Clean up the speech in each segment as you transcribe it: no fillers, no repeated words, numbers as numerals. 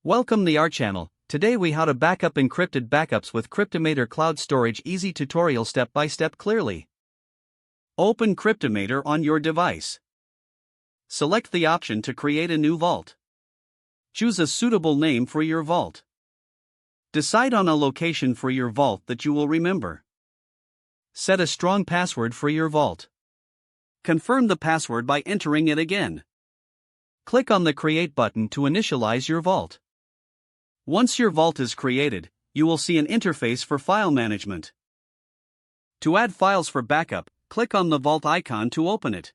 Welcome to our channel. Today we how to backup encrypted backups with Cryptomator Cloud Storage. Easy tutorial step by step clearly. Open Cryptomator on your device. Select the option to create a new vault. Choose a suitable name for your vault. Decide on a location for your vault that you will remember. Set a strong password for your vault. Confirm the password by entering it again. Click on the Create button to initialize your vault. Once your vault is created, you will see an interface for file management. To add files for backup, click on the vault icon to open it.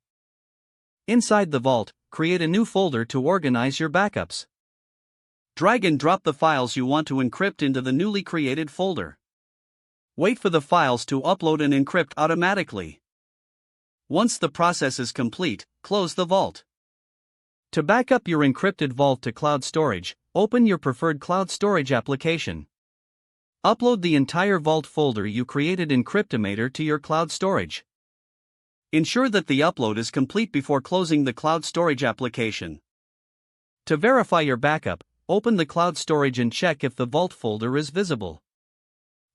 Inside the vault, create a new folder to organize your backups. Drag and drop the files you want to encrypt into the newly created folder. Wait for the files to upload and encrypt automatically. Once the process is complete, close the vault. To back up your encrypted vault to cloud storage, open your preferred cloud storage application. Upload the entire vault folder you created in Cryptomator to your cloud storage. Ensure that the upload is complete before closing the cloud storage application. To verify your backup, open the cloud storage and check if the vault folder is visible.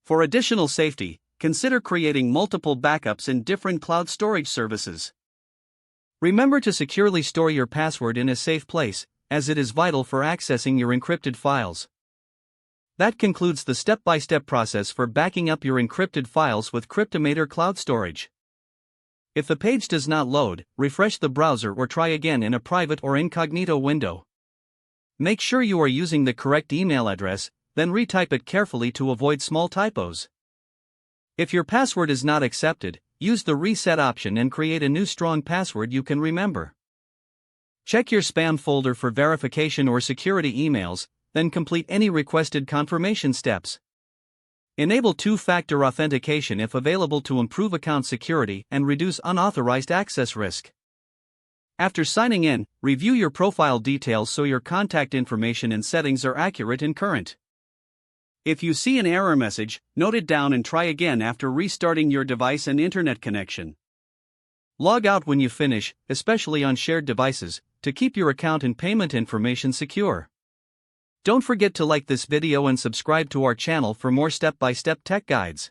For additional safety, consider creating multiple backups in different cloud storage services. Remember to securely store your password in a safe place, as it is vital for accessing your encrypted files. That concludes the step-by-step process for backing up your encrypted files with Cryptomator Cloud Storage. If the page does not load, refresh the browser or try again in a private or incognito window. Make sure you are using the correct email address, then retype it carefully to avoid small typos. If your password is not accepted, use the reset option and create a new strong password you can remember. Check your spam folder for verification or security emails, then complete any requested confirmation steps. Enable two-factor authentication if available to improve account security and reduce unauthorized access risk. After signing in, review your profile details so your contact information and settings are accurate and current. If you see an error message, note it down and try again after restarting your device and internet connection. Log out when you finish, especially on shared devices, to keep your account and payment information secure. Don't forget to like this video and subscribe to our channel for more step-by-step tech guides.